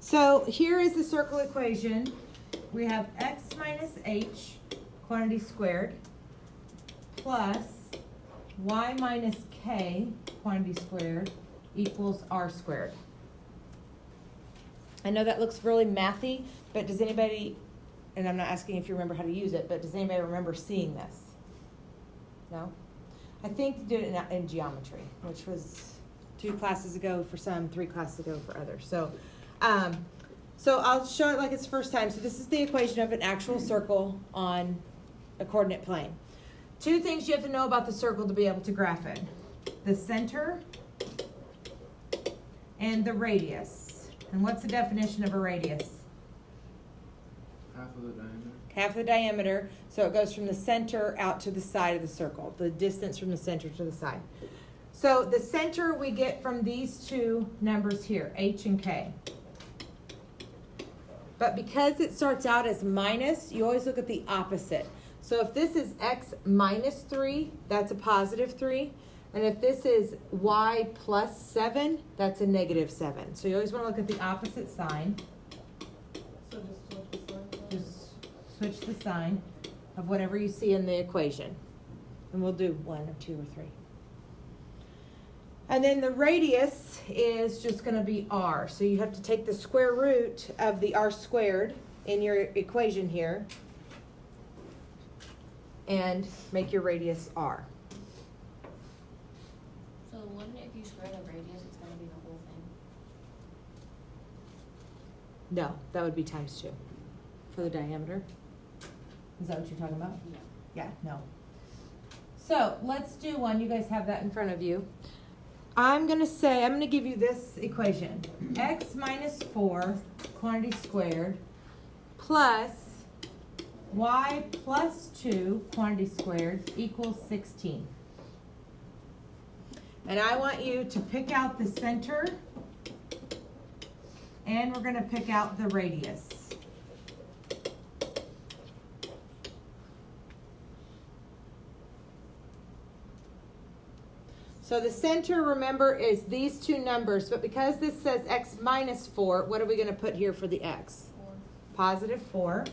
So here is the circle equation. We have x minus h, quantity squared, plus y minus k, quantity squared, equals r squared. I know that looks really mathy, but does anybody, and I'm not asking if you remember how to use it, but does anybody remember seeing this? No? I think you did it in geometry, which was 2 classes ago for some, 3 classes ago for others. So I'll show it like it's the first time. So this is the equation of an actual circle on a coordinate plane. 2 things you have to know about the circle to be able to graph it. The center and the radius. And what's the definition of a radius? Half of the diameter. Half the diameter, so it goes from the center out to the side of the circle, the distance from the center to the side. So the center we get from these 2 numbers here, h and k. But because it starts out as minus, you always look at the opposite. So if this is x minus 3, that's a positive 3. And if this is y plus 7, that's a negative 7. So you always want to look at the opposite sign. So just switch the sign. Just switch the sign of whatever you see in the equation. And we'll do 1 or 2 or 3. And then the radius is just going to be r. So you have to take the square root of the r squared in your equation here and make your radius r. So wouldn't if you square the radius, it's going to be the whole thing? No, that would be times 2 for the diameter. Is that what you're talking about? Yeah. Yeah, no. So let's do one. You guys have that in front of you. I'm going to give you this equation. X minus 4, quantity squared, plus y plus 2, quantity squared, equals 16. And I want you to pick out the center, and we're going to pick out the radius. So the center, remember, is these 2 numbers, but because this says x minus 4, what are we going to put here for the x? 4. Positive 4.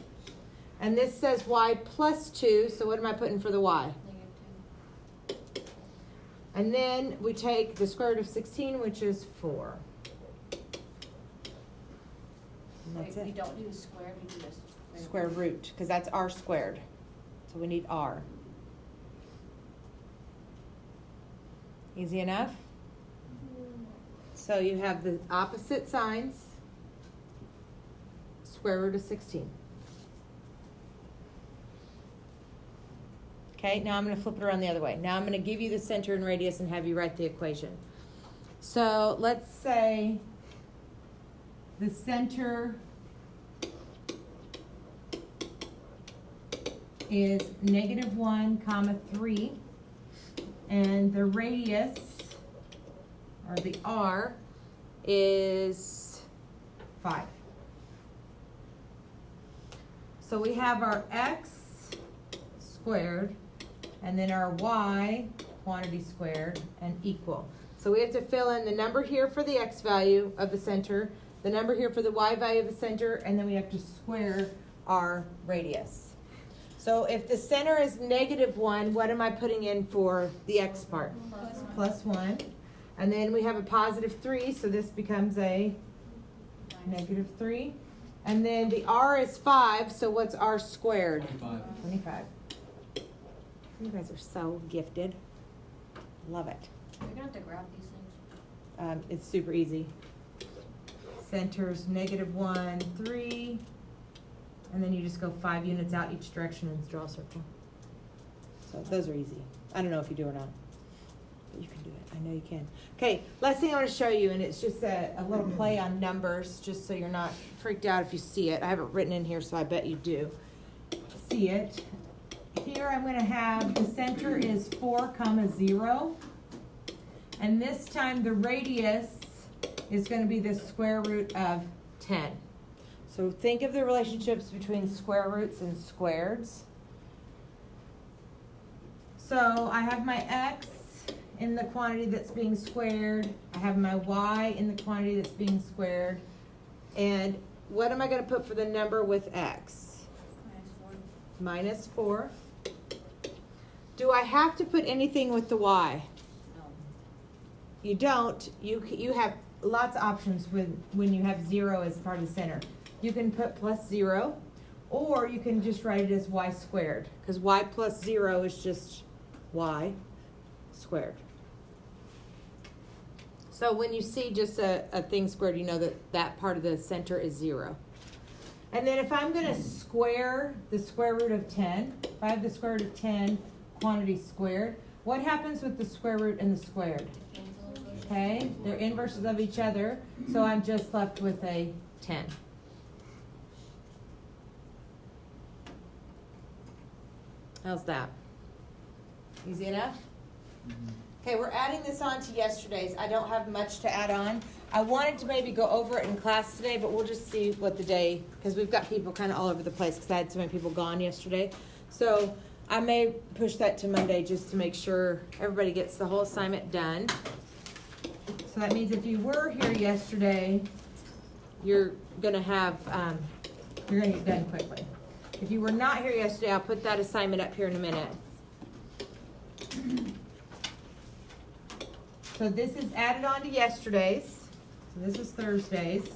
And this says y plus 2, so what am I putting for the y? -2. And then we take the square root of 16, which is 4. And that's Wait, we it. don't do square, we do this Square root, because that's r squared. So we need r. Easy enough? So you have the opposite signs, square root of 16. Okay, now I'm going to flip it around the other way. Now I'm going to give you the center and radius and have you write the equation. So let's say the center is -1, 3. And the radius, or the r, is 5. So we have our x squared, and then our y, quantity squared, and equal. So we have to fill in the number here for the x value of the center, the number here for the y value of the center, and then we have to square our radius. So if the center is -1, what am I putting in for the x part? Plus 1. And then we have a positive 3, so this becomes a -3. And then the r is 5, so what's r squared? 25. You guys are so gifted. Love it. We're going to have to graph these things. It's super easy. Center's -1, 3. And then you just go 5 units out each direction and draw a circle. So those are easy. I don't know if you do or not, but you can do it. I know you can. Okay, last thing I want to show you, and it's just a little play on numbers, just so you're not freaked out if you see it. I have it written in here, so I bet you do see it. Here I'm going to have the center is 4, 0. And this time the radius is going to be the square root of 10. So think of the relationships between square roots and squareds. So I have my x in the quantity that's being squared. I have my y in the quantity that's being squared. And what am I gonna put for the number with x? Minus 4. -4. Do I have to put anything with the y? No. You don't. You have lots of options when you have 0 as part of the center. You can put +0, or you can just write it as y squared, because y plus 0 is just y squared. So when you see just a thing squared, you know that part of the center is 0. And then if I'm going to square the square root of 10, if I have the square root of 10 quantity squared, what happens with the square root and the squared? Cancel. Okay, they're inverses of each other, so I'm just left with a 10. How's that? Easy enough? Okay, we're adding this on to yesterday's. I don't have much to add on. I wanted to maybe go over it in class today, but we'll just see what the day, because we've got people kind of all over the place because I had so many people gone yesterday. So I may push that to Monday just to make sure everybody gets the whole assignment done. So that means if you were here yesterday, you're gonna have, you're gonna get done quickly. If you were not here yesterday, I'll put that assignment up here in a minute. So this is added on to yesterday's. So this is Thursday's.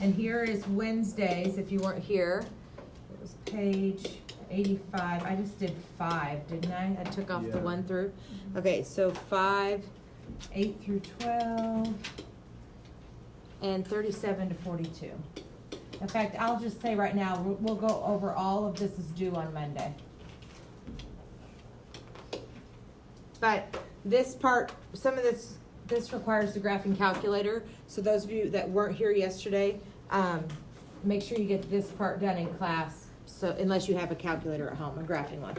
And here is Wednesday's if you weren't here. It was page 85. I just did 5, didn't I? I took off the Yeah. 1 through. Okay, so 5, 8 through 12, and 37 to 42. In fact, I'll just say right now, we'll go over all of this is due on Monday. But this part, some of this requires the graphing calculator. So those of you that weren't here yesterday, make sure you get this part done in class. So unless you have a calculator at home, a graphing one.